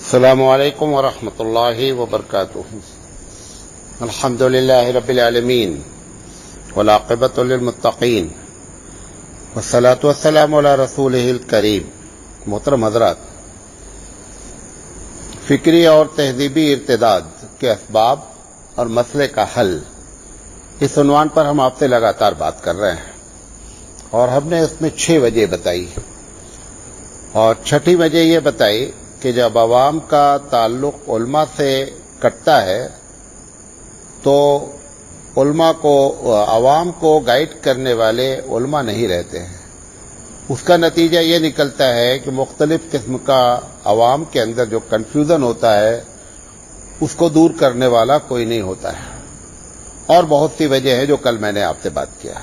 السلام علیکم ورحمۃ اللہ وبرکاتہ۔ الحمد للہ رب العالمین والعاقبۃ للمتقین والصلاۃ والسلام علی رسولہ الکریم۔ محترم حضرات، فکری اور تہذیبی ارتداد کے اسباب اور مسئلے کا حل، اس عنوان پر ہم آپ سے لگاتار بات کر رہے ہیں اور ہم نے اس میں 6 وجہ بتائی اور 6ٹھی وجہ یہ بتائی کہ جب عوام کا تعلق علماء سے کٹتا ہے تو عوام کو گائیڈ کرنے والے علماء نہیں رہتے ہیں۔ اس کا نتیجہ یہ نکلتا ہے کہ مختلف قسم کا عوام کے اندر جو کنفیوژن ہوتا ہے اس کو دور کرنے والا کوئی نہیں ہوتا ہے، اور بہت سی وجہ ہے جو کل میں نے آپ سے بات کیا۔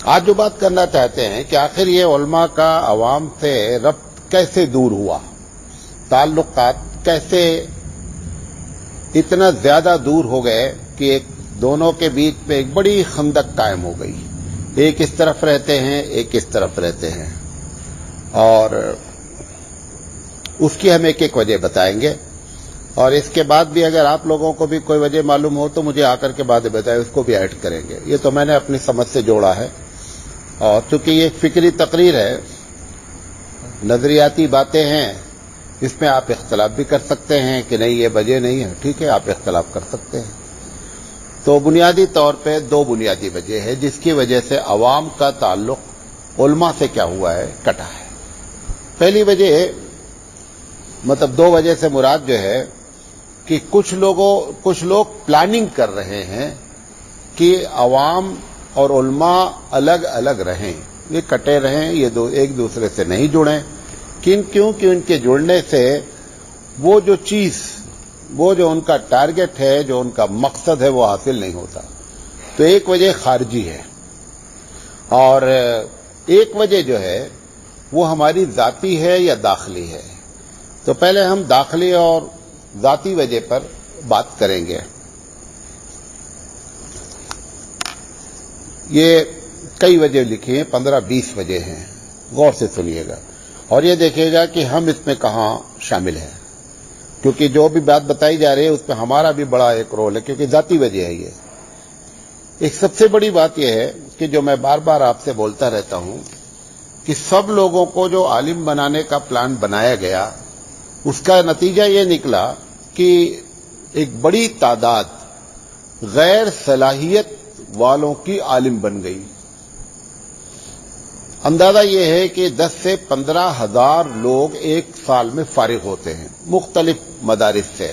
آج جو بات کرنا چاہتے ہیں کہ آخر یہ علماء کا عوام سے ربط کیسے دور ہوا، تعلقات کیسے اتنا زیادہ دور ہو گئے کہ دونوں کے بیچ پہ ایک بڑی خندق قائم ہو گئی، ایک اس طرف رہتے ہیں ایک اس طرف رہتے ہیں، اور اس کی ہم ایک ایک وجہ بتائیں گے، اور اس کے بعد بھی اگر آپ لوگوں کو بھی کوئی وجہ معلوم ہو تو مجھے آ کر کے باتیں بتائیں، اس کو بھی ایڈ کریں گے۔ یہ تو میں نے اپنی سمجھ سے جوڑا ہے، اور چونکہ یہ ایک فکری تقریر ہے، نظریاتی باتیں ہیں، اس میں آپ اختلاف بھی کر سکتے ہیں کہ نہیں یہ وجہ نہیں ہے، ٹھیک ہے، آپ اختلاف کر سکتے ہیں۔ تو بنیادی طور پہ 2 بنیادی وجہ ہے جس کی وجہ سے عوام کا تعلق علماء سے کیا ہوا ہے، کٹا ہے۔ پہلی وجہ مطلب 2 وجہ سے مراد جو ہے کہ کچھ لوگ پلاننگ کر رہے ہیں کہ عوام اور علماء الگ الگ رہیں، یہ کٹے رہیں، یہ ایک دوسرے سے نہیں جڑیں، کیونکہ ان کے جڑنے سے وہ جو ان کا ٹارگٹ ہے، جو ان کا مقصد ہے، وہ حاصل نہیں ہوتا۔ تو ایک وجہ خارجی ہے، اور ایک وجہ جو ہے وہ ہماری ذاتی ہے یا داخلی ہے۔ تو پہلے ہم داخلی اور ذاتی وجہ پر بات کریں گے۔ یہ کئی وجہ لکھی ہیں، 15-20 وجہ ہیں، غور سے سنیے گا اور یہ دیکھیے گا کہ ہم اس میں کہاں شامل ہیں، کیونکہ جو بھی بات بتائی جا رہی ہے اس میں ہمارا بھی بڑا ایک رول ہے، کیونکہ ذاتی وجہ ہے۔ یہ ایک سب سے بڑی بات یہ ہے کہ جو میں بار بار آپ سے بولتا رہتا ہوں کہ سب لوگوں کو جو عالم بنانے کا پلان بنایا گیا، اس کا نتیجہ یہ نکلا کہ ایک بڑی تعداد غیر صلاحیت والوں کی عالم بن گئی۔ اندازہ یہ ہے کہ 10 سے 15 ہزار لوگ ایک سال میں فارغ ہوتے ہیں مختلف مدارس سے۔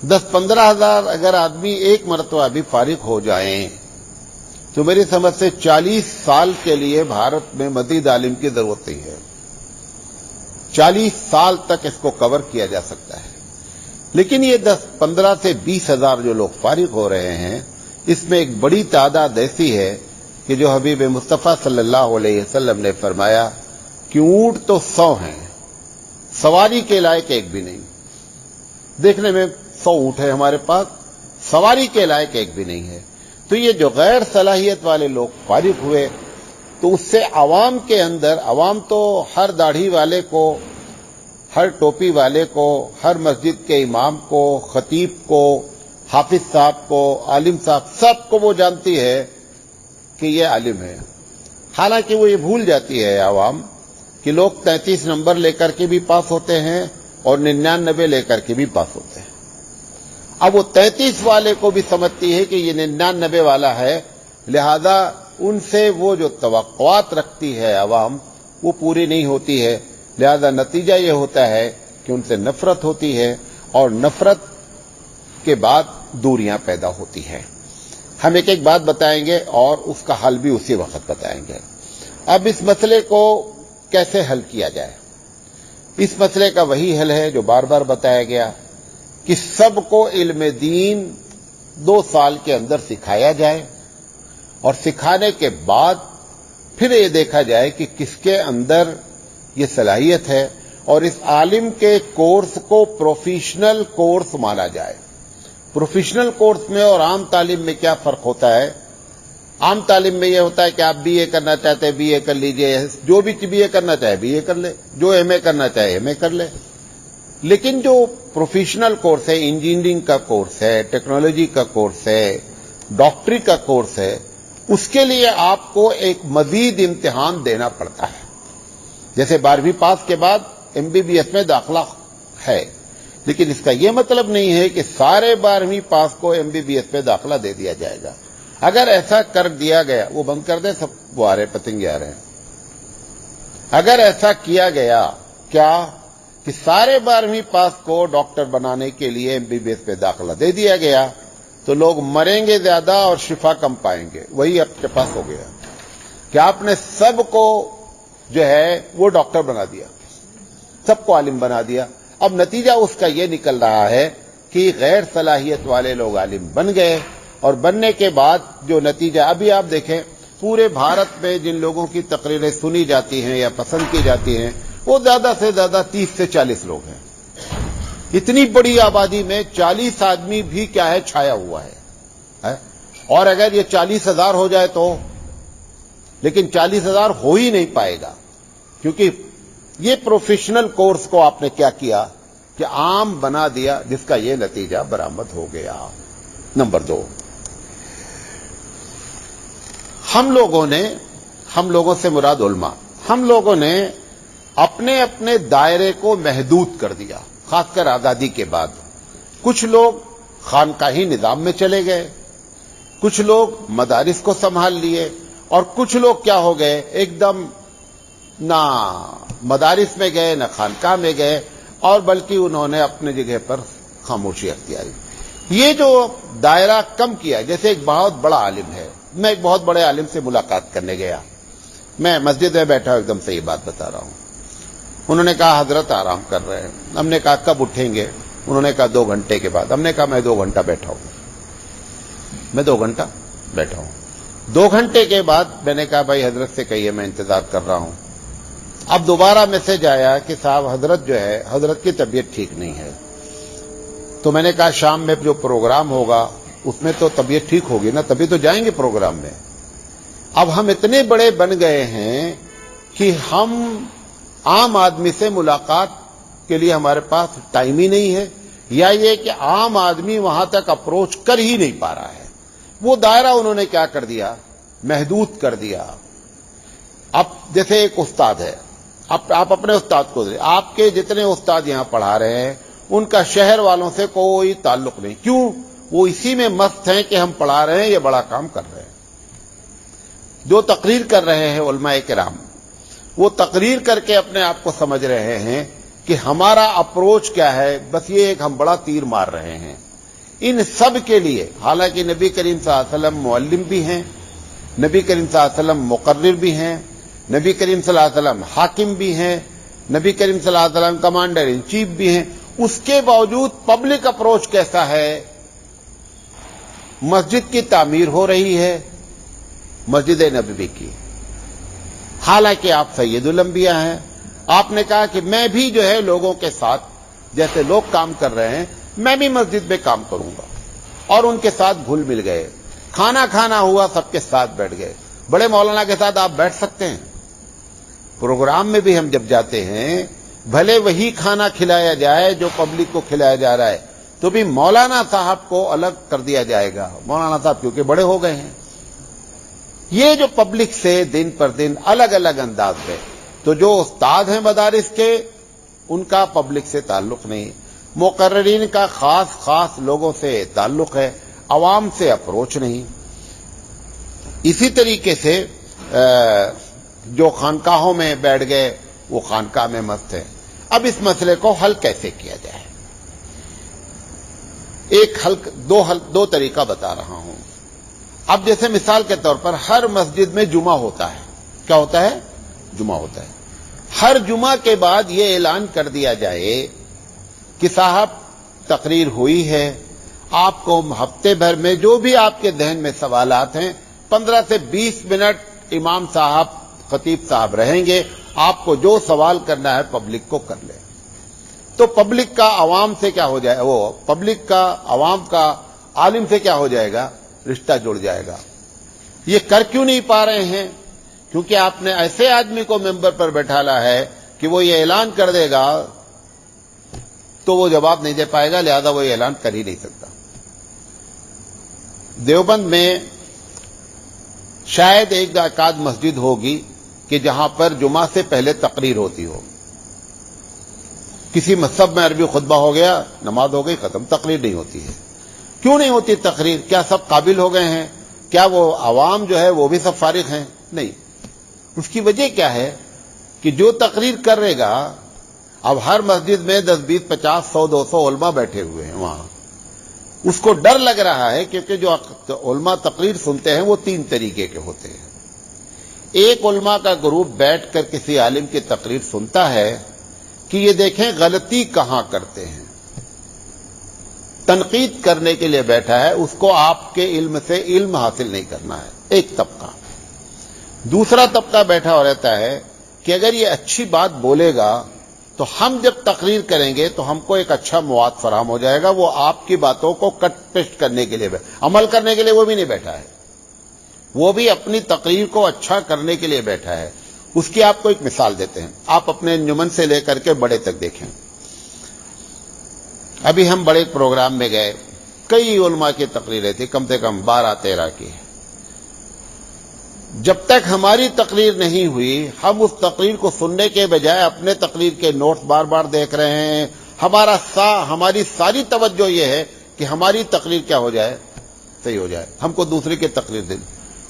10-15 ہزار اگر آدمی ایک مرتبہ بھی فارغ ہو جائیں تو میری سمجھ سے 40 سال کے لیے بھارت میں مزید عالم کی ضرورت نہیں ہے۔ 40 سال تک اس کو کور کیا جا سکتا ہے، لیکن یہ 15 سے 20 ہزار جو لوگ فارغ ہو رہے ہیں، اس میں ایک بڑی تعداد ایسی ہے کہ جو حبیب مصطفیٰ صلی اللہ علیہ وسلم نے فرمایا کہ اونٹ تو 100 ہیں، سواری کے لائق ایک بھی نہیں۔ دیکھنے میں 100 اونٹ ہے ہمارے پاس، سواری کے لائق ایک بھی نہیں ہے۔ تو یہ جو غیر صلاحیت والے لوگ فارغ ہوئے تو اس سے عوام کے اندر، عوام تو ہر داڑھی والے کو، ہر ٹوپی والے کو، ہر مسجد کے امام کو، خطیب کو، حافظ صاحب کو، عالم صاحب، سب کو وہ جانتی ہے کہ یہ عالم ہے۔ حالانکہ وہ یہ بھول جاتی ہے عوام کہ لوگ 33 نمبر لے کر کے بھی پاس ہوتے ہیں اور 99 لے کر کے بھی پاس ہوتے ہیں۔ اب وہ 33 والے کو بھی سمجھتی ہے کہ یہ 99 والا ہے، لہذا ان سے وہ جو توقعات رکھتی ہے عوام وہ پوری نہیں ہوتی ہے، لہذا نتیجہ یہ ہوتا ہے کہ ان سے نفرت ہوتی ہے، اور نفرت کے بعد دوریاں پیدا ہوتی ہیں۔ ہم ایک ایک بات بتائیں گے اور اس کا حل بھی اسی وقت بتائیں گے۔ اب اس مسئلے کو کیسے حل کیا جائے؟ اس مسئلے کا وہی حل ہے جو بار بار بتایا گیا کہ سب کو علم دین 2 سال کے اندر سکھایا جائے، اور سکھانے کے بعد پھر یہ دیکھا جائے کہ کس کے اندر یہ صلاحیت ہے، اور اس عالم کے کورس کو پروفیشنل کورس مانا جائے۔ پروفیشنل کورس میں اور عام تعلیم میں کیا فرق ہوتا ہے عام تعلیم میں یہ ہوتا ہے کہ آپ بی اے کرنا چاہتے ہیں بی اے کر لیجئے، جو بھی بی اے کرنا چاہے بی اے کر لے، جو ایم اے کرنا چاہے ایم اے کر لے. لیکن جو پروفیشنل کورس ہے، انجینئرنگ کا کورس ہے، ٹیکنالوجی کا کورس ہے، ڈاکٹری کا کورس ہے، اس کے لیے آپ کو ایک مزید امتحان دینا پڑتا ہے. جیسے 12ویں پاس کے بعد ایم بی بی ایس میں داخلہ ہے، لیکن اس کا یہ مطلب نہیں ہے کہ سارے 12ویں پاس کو ایم بی بی ایس میں داخلہ دے دیا جائے گا. اگر ایسا کر دیا گیا، وہ بند کر دیں سب، وہ آ رہے پتنگے آ رہے ہیں. اگر ایسا کیا گیا کیا کہ سارے 12ویں پاس کو ڈاکٹر بنانے کے لیے ایم بی بی ایس پہ داخلہ دے دیا گیا تو لوگ مریں گے زیادہ اور شفا کم پائیں گے. وہی آپ کے پاس ہو گیا کہ آپ نے سب کو جو ہے وہ ڈاکٹر بنا دیا، سب کو عالم بنا دیا. اب نتیجہ اس کا یہ نکل رہا ہے کہ غیر صلاحیت والے لوگ عالم بن گئے، اور بننے کے بعد جو نتیجہ ابھی آپ دیکھیں، پورے بھارت میں جن لوگوں کی تقریریں سنی جاتی ہیں یا پسند کی جاتی ہیں وہ زیادہ سے زیادہ 30 سے 40 لوگ ہیں. اتنی بڑی آبادی میں 40 آدمی بھی کیا ہے چھایا ہوا ہے. اور اگر یہ 40,000 ہو جائے تو، لیکن 40,000 ہو ہی نہیں پائے گا، کیونکہ یہ پروفیشنل کورس کو آپ نے کیا کیا کہ عام بنا دیا، جس کا یہ نتیجہ برآمد ہو گیا. نمبر 2، ہم لوگوں سے مراد علماء، ہم لوگوں نے اپنے اپنے دائرے کو محدود کر دیا، خاص کر آزادی کے بعد. کچھ لوگ خانقاہی نظام میں چلے گئے، کچھ لوگ مدارس کو سنبھال لیے، اور کچھ لوگ کیا ہو گئے، ایک دم نہ مدارس میں گئے نہ خانقاہ میں گئے، اور بلکہ انہوں نے اپنے جگہ پر خاموشی اختیاری. یہ جو دائرہ کم کیا، جیسے ایک بہت بڑا عالم ہے، میں ایک بہت بڑے عالم سے ملاقات کرنے گیا، میں مسجد میں بیٹھا ایک دم سے یہ بات بتا رہا ہوں. انہوں نے کہا حضرت آرام کر رہے ہیں. ہم نے کہا کب اٹھیں گے؟ انہوں نے کہا 2 گھنٹے کے بعد. ہم نے کہا میں 2 گھنٹہ بیٹھا ہوں، میں 2 گھنٹہ بیٹھا ہوں. 2 گھنٹے کے بعد میں نے کہا بھائی حضرت سے کہیے میں انتظار کر رہا ہوں. اب دوبارہ میسج آیا کہ صاحب حضرت جو ہے، حضرت کی طبیعت ٹھیک نہیں ہے. تو میں نے کہا شام میں جو پروگرام ہوگا اس میں تو طبیعت ٹھیک ہوگی نا، تبھی تو جائیں گے پروگرام میں. اب ہم اتنے بڑے بن گئے ہیں کہ ہم عام آدمی سے ملاقات کے لیے ہمارے پاس ٹائم ہی نہیں ہے، یا یہ کہ عام آدمی وہاں تک اپروچ کر ہی نہیں پا رہا ہے. وہ دائرہ انہوں نے کیا کر دیا، محدود کر دیا. اب جیسے ایک استاد ہے، آپ اپنے استاد کو دیں، آپ کے جتنے استاد یہاں پڑھا رہے ہیں ان کا شہر والوں سے کوئی تعلق نہیں. کیوں؟ وہ اسی میں مست ہیں کہ ہم پڑھا رہے ہیں، یہ بڑا کام کر رہے ہیں. جو تقریر کر رہے ہیں علماء کرام، وہ تقریر کر کے اپنے آپ کو سمجھ رہے ہیں کہ ہمارا اپروچ کیا ہے، بس یہ ایک ہم بڑا تیر مار رہے ہیں. ان سب کے لیے حالانکہ نبی کریم صلی اللہ علیہ وسلم معلم بھی ہیں، نبی کریم صلی اللہ علیہ وسلم مقرر بھی ہیں، نبی کریم صلی اللہ علیہ وسلم حاکم بھی ہیں، نبی کریم صلی اللہ علیہ وسلم کمانڈر ان چیف بھی ہیں. اس کے باوجود پبلک اپروچ کیسا ہے؟ مسجد کی تعمیر ہو رہی ہے، مسجد نبوی کی، حالانکہ آپ سید الانبیاء ہیں. آپ نے کہا کہ میں بھی جو ہے لوگوں کے ساتھ جیسے لوگ کام کر رہے ہیں میں بھی مسجد میں کام کروں گا، اور ان کے ساتھ گھل مل گئے. کھانا کھانا ہوا، سب کے ساتھ بیٹھ گئے. بڑے مولانا کے ساتھ آپ بیٹھ سکتے ہیں. پروگرام میں بھی ہم جب جاتے ہیں، بھلے وہی کھانا کھلایا جائے جو پبلک کو کھلایا جا رہا ہے، تو بھی مولانا صاحب کو الگ کر دیا جائے گا. مولانا صاحب کیونکہ بڑے ہو گئے ہیں. یہ جو پبلک سے دن پر دن الگ الگ انداز ہے، تو جو استاد ہیں مدارس کے ان کا پبلک سے تعلق نہیں، مقررین کا خاص لوگوں سے تعلق ہے، عوام سے اپروچ نہیں. اسی طریقے سے جو خانقاہوں میں بیٹھ گئے وہ خانقاہ میں مست ہیں. اب اس مسئلے کو حل کیسے کیا جائے؟ دو طریقہ بتا رہا ہوں. اب جیسے مثال کے طور پر ہر مسجد میں جمعہ ہوتا ہے. کیا ہوتا ہے؟ جمعہ ہوتا ہے. ہر جمعہ کے بعد یہ اعلان کر دیا جائے کہ صاحب تقریر ہوئی ہے، آپ کو ہفتے بھر میں جو بھی آپ کے ذہن میں سوالات ہیں 15 سے 20 منٹ امام صاحب خطیب صاحب رہیں گے، آپ کو جو سوال کرنا ہے پبلک کو کر لیں. تو پبلک کا عوام سے کیا ہو جائے، وہ پبلک کا عوام کا عالم سے کیا ہو جائے گا، رشتہ جڑ جائے گا. یہ کر کیوں نہیں پا رہے ہیں؟ کیونکہ آپ نے ایسے آدمی کو ممبر پر بیٹھالا ہے کہ وہ یہ اعلان کر دے گا تو وہ جواب نہیں دے پائے گا، لہذا وہ یہ اعلان کر ہی نہیں سکتا۔ دیوبند میں شاید ایک آدھ مسجد ہوگی کہ جہاں پر جمعہ سے پہلے تقریر ہوتی ہو۔ کسی مذہب میں عربی خطبہ ہو گیا، نماز ہو گئی، ختم، تقریر نہیں ہوتی ہے۔ کیوں نہیں ہوتی تقریر؟ کیا سب قابل ہو گئے ہیں؟ کیا وہ عوام جو ہے وہ بھی سب فارغ ہیں؟ نہیں۔ اس کی وجہ کیا ہے کہ جو تقریر کرے گا، اب ہر مسجد میں 10 20 50 100 200 علماء بیٹھے ہوئے ہیں وہاں، اس کو ڈر لگ رہا ہے کیونکہ جو علماء تقریر سنتے ہیں وہ 3 طریقے کے ہوتے ہیں۔ ایک علماء کا گروپ بیٹھ کر کسی عالم کی تقریر سنتا ہے کہ یہ دیکھیں غلطی کہاں کرتے ہیں، تنقید کرنے کے لیے بیٹھا ہے، اس کو آپ کے علم سے علم حاصل نہیں کرنا ہے، ایک طبقہ۔ دوسرا طبقہ بیٹھا ہو رہتا ہے کہ اگر یہ اچھی بات بولے گا تو ہم جب تقریر کریں گے تو ہم کو ایک اچھا مواد فراہم ہو جائے گا، وہ آپ کی باتوں کو کٹ پیسٹ کرنے کے لیے عمل کرنے کے لیے وہ بھی نہیں بیٹھا ہے، وہ بھی اپنی تقریر کو اچھا کرنے کے لیے بیٹھا ہے۔ اس کی آپ کو ایک مثال دیتے ہیں، آپ اپنے انجمن سے لے کر کے بڑے تک دیکھیں۔ ابھی ہم بڑے پروگرام میں گئے، کئی علماء کی تقریریں تھی، کم سے کم 12 13 کی۔ جب تک ہماری تقریر نہیں ہوئی، ہم اس تقریر کو سننے کے بجائے اپنے تقریر کے نوٹس بار بار دیکھ رہے ہیں۔ ہماری ساری توجہ یہ ہے کہ ہماری تقریر کیا ہو جائے، صحیح ہو جائے، ہم کو دوسرے کی تقریر دیں۔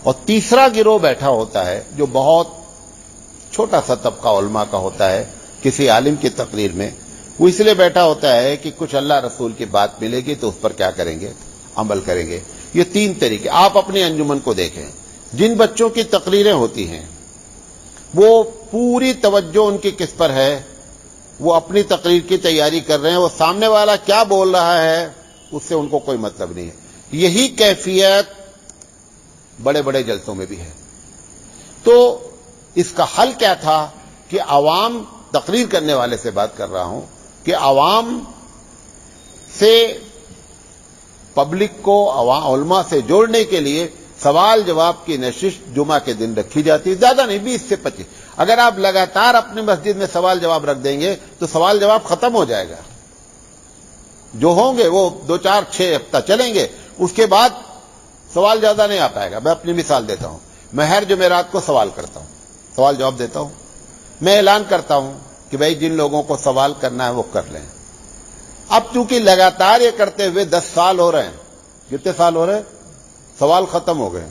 اور تیسرا گروہ بیٹھا ہوتا ہے جو بہت چھوٹا سا طبقہ علماء کا ہوتا ہے کسی عالم کی تقریر میں، وہ اس لیے بیٹھا ہوتا ہے کہ کچھ اللہ رسول کی بات ملے گی تو اس پر کیا کریں گے، عمل کریں گے۔ یہ 3 طریقے۔ آپ اپنی انجمن کو دیکھیں، جن بچوں کی تقریریں ہوتی ہیں وہ پوری توجہ ان کی کس پر ہے، وہ اپنی تقریر کی تیاری کر رہے ہیں، وہ سامنے والا کیا بول رہا ہے اس سے ان کو کوئی مطلب نہیں ہے۔ یہی کیفیت بڑے بڑے جلسوں میں بھی ہے۔ تو اس کا حل کیا تھا کہ عوام، تقریر کرنے والے سے بات کر رہا ہوں، کہ عوام سے، پبلک کو علماء سے جوڑنے کے لیے سوال جواب کی نشست جمعہ کے دن رکھی جاتی ہے، زیادہ نہیں، 20 سے 25۔ اگر آپ لگاتار اپنی مسجد میں سوال جواب رکھ دیں گے تو سوال جواب ختم ہو جائے گا، جو ہوں گے وہ 2 4 6 ہفتہ چلیں گے، اس کے بعد سوال زیادہ نہیں آ پائے گا۔ میں اپنی مثال دیتا ہوں، میں ہر جمعرات کو سوال کرتا ہوں، سوال جواب دیتا ہوں، میں اعلان کرتا ہوں کہ بھائی جن لوگوں کو سوال کرنا ہے وہ کر لیں۔ اب چونکہ لگاتار یہ کرتے ہوئے 10 سال ہو رہے ہیں، کتنے سال ہو رہے ہیں، سوال ختم ہو گئے،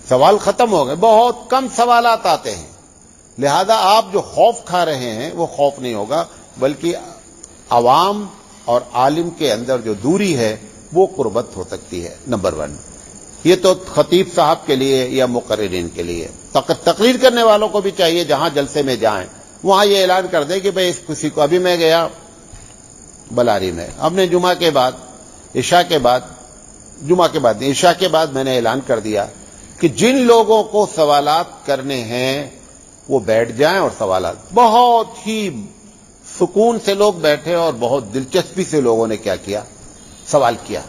سوال ختم ہو گئے، بہت کم سوالات آتے ہیں۔ لہذا آپ جو خوف کھا رہے ہیں وہ خوف نہیں ہوگا، بلکہ عوام اور عالم کے اندر جو دوری ہے وہ قربت ہو سکتی ہے۔ نمبر 1 یہ تو خطیب صاحب کے لیے یا مقررین کے لیے۔ تقریر کرنے والوں کو بھی چاہیے جہاں جلسے میں جائیں وہاں یہ اعلان کر دیں کہ بھئی اس کسی کو، ابھی میں گیا بلاری میں، ہم نے جمعہ کے بعد، عشاء کے بعد، جمعہ کے بعد عشاء کے بعد میں نے اعلان کر دیا کہ جن لوگوں کو سوالات کرنے ہیں وہ بیٹھ جائیں اور سوالات، بہت ہی سکون سے لوگ بیٹھے اور بہت دلچسپی سے لوگوں نے کیا کیا، سوال کیا۔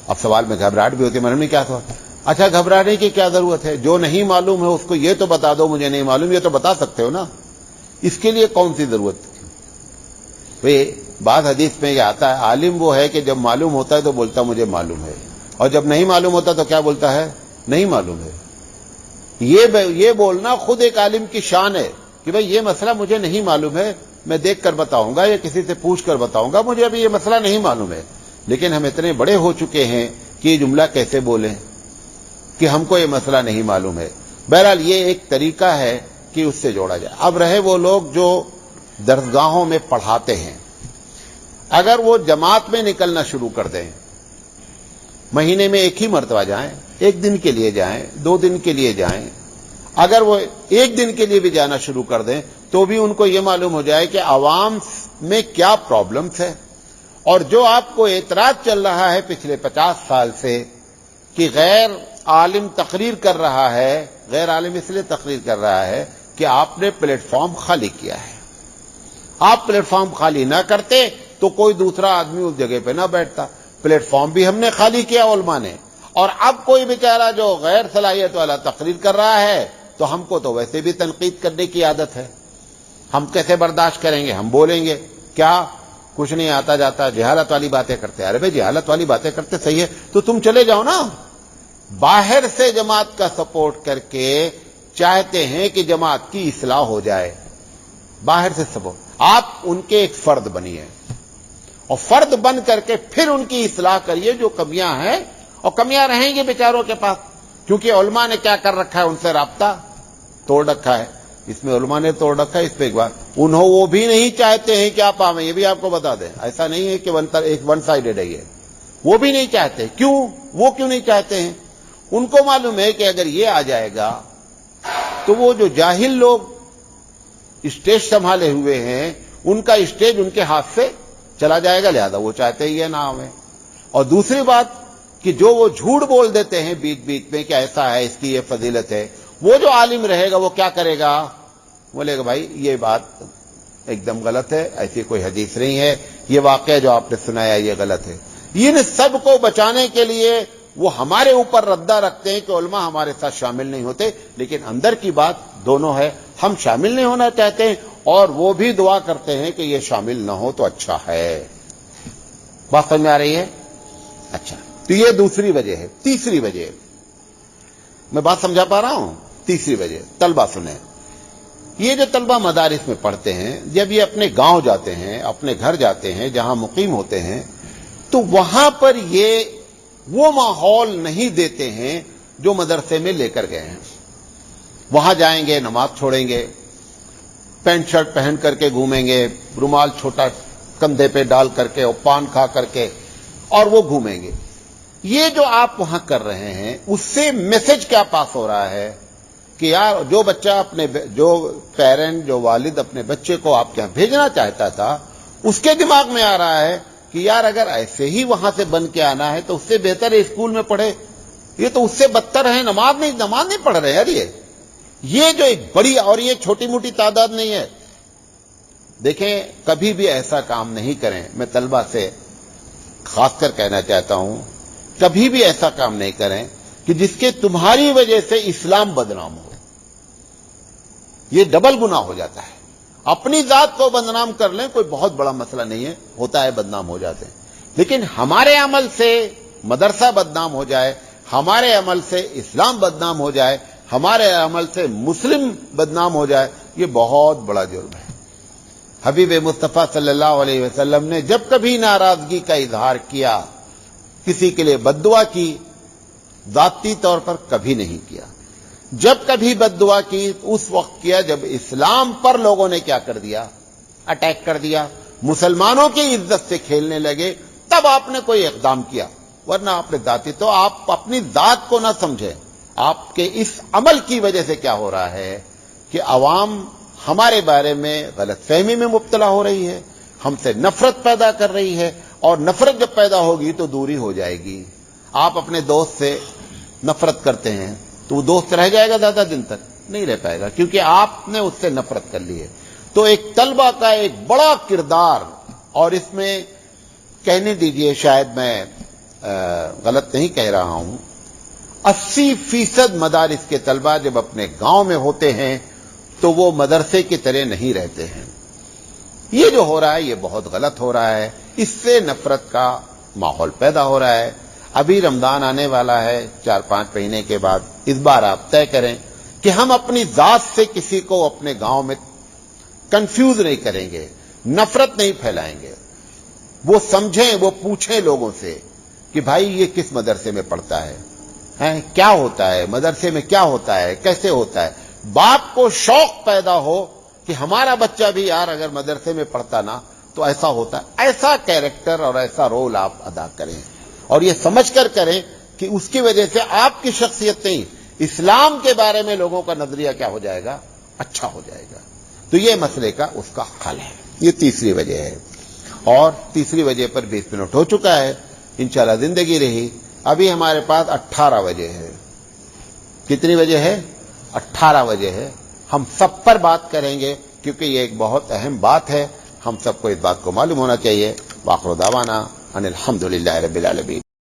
اب سوال میں گھبراہٹ بھی ہوتی ہے، معلوم نہیں کیا تھا۔ اچھا گھبرانے کی کیا ضرورت ہے؟ جو نہیں معلوم ہے اس کو یہ تو بتا دو مجھے نہیں معلوم، یہ تو بتا سکتے ہو نا، اس کے لیے کون سی ضرورت تھی؟ بعض حدیث میں یہ آتا ہے عالم وہ ہے کہ جب معلوم ہوتا ہے تو بولتا مجھے معلوم ہے، اور جب نہیں معلوم ہوتا تو کیا بولتا ہے، نہیں معلوم ہے۔ یہ بولنا خود ایک عالم کی شان ہے کہ بھئی یہ مسئلہ مجھے نہیں معلوم ہے، میں دیکھ کر بتاؤں گا یا کسی سے پوچھ کر بتاؤں گا، مجھے ابھی یہ مسئلہ نہیں معلوم ہے۔ لیکن ہم اتنے بڑے ہو چکے ہیں کہ یہ جملہ کیسے بولیں کہ ہم کو یہ مسئلہ نہیں معلوم ہے۔ بہرحال یہ ایک طریقہ ہے کہ اس سے جوڑا جائے۔ اب رہے وہ لوگ جو درسگاہوں میں پڑھاتے ہیں، اگر وہ جماعت میں نکلنا شروع کر دیں، مہینے میں 1 ہی مرتبہ جائیں، 1 دن کے لیے جائیں، 2 دن کے لیے جائیں، اگر وہ 1 دن کے لیے بھی جانا شروع کر دیں تو بھی ان کو یہ معلوم ہو جائے کہ عوام میں کیا پرابلمز ہے، اور جو آپ کو اعتراض چل رہا ہے پچھلے 50 سال سے کہ غیر عالم تقریر کر رہا ہے، غیر عالم اس لیے تقریر کر رہا ہے کہ آپ نے پلیٹ فارم خالی کیا ہے۔ آپ پلیٹ فارم خالی نہ کرتے تو کوئی دوسرا آدمی اس جگہ پہ نہ بیٹھتا۔ پلیٹ فارم بھی ہم نے خالی کیا علماء نے، اور اب کوئی بیچارہ جو غیر صلاحیت والا تقریر کر رہا ہے تو ہم کو تو ویسے بھی تنقید کرنے کی عادت ہے. ہم کیسے برداشت کریں گے؟ ہم بولیں گے کیا کچھ نہیں آتا جاتا، جہالت والی باتیں کرتے. ارے بھائی جہالت والی باتیں کرتے صحیح ہے تو تم چلے جاؤ نا. باہر سے جماعت کا سپورٹ کر کے چاہتے ہیں کہ جماعت کی اصلاح ہو جائے، باہر سے سپورٹ. آپ ان کے ایک فرد بنیے اور فرد بن کر کے پھر ان کی اصلاح کریے جو کمیاں ہیں، اور کمیاں رہیں گی بیچاروں کے پاس، کیونکہ علماء نے کیا کر رکھا ہے، ان سے رابطہ توڑ رکھا ہے. اس میں علماء نے توڑ رکھا ہے. اس پہ ایک بار وہ بھی نہیں چاہتے ہیں کہ آپ آویں، یہ بھی آپ کو بتا دیں. ایسا نہیں ہے کہ ایک ون سائیڈڈ ہے یہ، وہ بھی نہیں چاہتے. کیوں؟ وہ کیوں نہیں چاہتے ہیں؟ ان کو معلوم ہے کہ اگر یہ آ جائے گا تو وہ جو جاہل لوگ اسٹیج سنبھالے ہوئے ہیں ان کا اسٹیج ان کے ہاتھ سے چلا جائے گا، لہذا وہ چاہتے ہی ہے نہ آویں. اور دوسری بات کہ جو وہ جھوٹ بول دیتے ہیں بیچ بیچ میں کہ ایسا ہے، اس کی یہ فضیلت ہے، وہ جو عالم رہے گا وہ کیا کرے گا؟ بولے گا بھائی یہ بات ایک دم غلط ہے، ایسی کوئی حدیث نہیں ہے، یہ واقعہ جو آپ نے سنایا یہ غلط ہے. ان سب کو بچانے کے لیے وہ ہمارے اوپر ردہ رکھتے ہیں کہ علماء ہمارے ساتھ شامل نہیں ہوتے، لیکن اندر کی بات دونوں ہے. ہم شامل نہیں ہونا چاہتے ہیں اور وہ بھی دعا کرتے ہیں کہ یہ شامل نہ ہو تو اچھا ہے. بات سمجھ میں آ رہی ہے؟ اچھا، تو یہ دوسری وجہ ہے. تیسری وجہ میں بات سمجھا پا رہا ہوں؟ تیسری وجہ طلبہ سنیں. یہ جو طلبہ مدارس میں پڑھتے ہیں جب یہ اپنے گاؤں جاتے ہیں، اپنے گھر جاتے ہیں جہاں مقیم ہوتے ہیں، تو وہاں پر یہ وہ ماحول نہیں دیتے ہیں جو مدرسے میں لے کر گئے ہیں. وہاں جائیں گے، نماز چھوڑیں گے، پینٹ شرٹ پہن کر کے گھومیں گے، رومال چھوٹا کندھے پہ ڈال کر کے اور پان کھا کر کے اور وہ گھومیں گے. یہ جو آپ وہاں کر رہے ہیں اس سے میسج کیا پاس ہو رہا ہے کہ یار جو بچہ جو پیرنٹ، جو والد اپنے بچے کو آپ کے یہاں بھیجنا چاہتا تھا اس کے دماغ میں آ رہا ہے کہ یار اگر ایسے ہی وہاں سے بن کے آنا ہے تو اس سے بہتر ہے اسکول میں پڑھے. یہ تو اس سے بدتر ہے، نماز نہیں پڑھ رہے یار. یہ جو ایک بڑی، اور یہ چھوٹی موٹی تعداد نہیں ہے. دیکھیں کبھی بھی ایسا کام نہیں کریں. میں طلبہ سے خاص کر کہنا چاہتا ہوں کبھی بھی ایسا کام نہیں کریں کہ جس کے تمہاری وجہ سے اسلام بدنام ہو. یہ ڈبل گناہ ہو جاتا ہے. اپنی ذات کو بدنام کر لیں کوئی بہت بڑا مسئلہ نہیں ہے، ہوتا ہے بدنام ہو جاتے ہیں، لیکن ہمارے عمل سے مدرسہ بدنام ہو جائے، ہمارے عمل سے اسلام بدنام ہو جائے، ہمارے عمل سے مسلم بدنام ہو جائے، یہ بہت بڑا جرم ہے. حبیب مصطفیٰ صلی اللہ علیہ وسلم نے جب کبھی ناراضگی کا اظہار کیا، کسی کے لیے بد دعا کی، ذاتی طور پر کبھی نہیں کیا. جب کبھی بد دعا کی اس وقت کیا جب اسلام پر لوگوں نے کیا کر دیا؟ اٹیک کر دیا، مسلمانوں کی عزت سے کھیلنے لگے، تب آپ نے کوئی اقدام کیا. ورنہ آپ نے ذاتی تو آپ اپنی ذات کو نہ سمجھیں. آپ کے اس عمل کی وجہ سے کیا ہو رہا ہے کہ عوام ہمارے بارے میں غلط فہمی میں مبتلا ہو رہی ہے، ہم سے نفرت پیدا کر رہی ہے، اور نفرت جب پیدا ہوگی تو دوری ہو جائے گی. آپ اپنے دوست سے نفرت کرتے ہیں تو وہ دوست رہ جائے گا زیادہ دن تک؟ نہیں رہ پائے گا، کیونکہ آپ نے اس سے نفرت کر لی ہے. تو ایک طلبہ کا ایک بڑا کردار، اور اس میں کہنے دیجئے شاید میں غلط نہیں کہہ رہا ہوں، 80% مدارس کے طلبہ جب اپنے گاؤں میں ہوتے ہیں تو وہ مدرسے کی طرح نہیں رہتے ہیں. یہ جو ہو رہا ہے یہ بہت غلط ہو رہا ہے. اس سے نفرت کا ماحول پیدا ہو رہا ہے. ابھی رمضان آنے والا ہے 4-5 مہینے کے بعد. اس بار آپ طے کریں کہ ہم اپنی ذات سے کسی کو اپنے گاؤں میں کنفیوز نہیں کریں گے، نفرت نہیں پھیلائیں گے. وہ سمجھیں، وہ پوچھیں لوگوں سے کہ بھائی یہ کس مدرسے میں پڑھتا ہے، کیا ہوتا ہے مدرسے میں، کیا ہوتا ہے، کیسے ہوتا ہے. باپ کو شوق پیدا ہو کہ ہمارا بچہ بھی یار اگر مدرسے میں پڑھتا نا تو ایسا ہوتا ہے. ایسا کیریکٹر اور ایسا رول آپ ادا کریں، اور یہ سمجھ کر کریں کہ اس کی وجہ سے آپ کی شخصیت نہیں، اسلام کے بارے میں لوگوں کا نظریہ کیا ہو جائے گا؟ اچھا ہو جائے گا. تو یہ مسئلے کا اس کا حل ہے. یہ تیسری وجہ ہے. اور تیسری وجہ پر 20 منٹ ہو چکا ہے. انشاءاللہ زندگی رہی. ابھی ہمارے پاس 18 وجہ ہے. کتنی وجہ ہے؟ 18 وجہ ہے. ہم سب پر بات کریں گے کیونکہ یہ ایک بہت اہم بات ہے. ہم سب کو اس بات کو معلوم ہونا چاہیے. وآخر دعوانا ان الحمدللہ رب العالمین.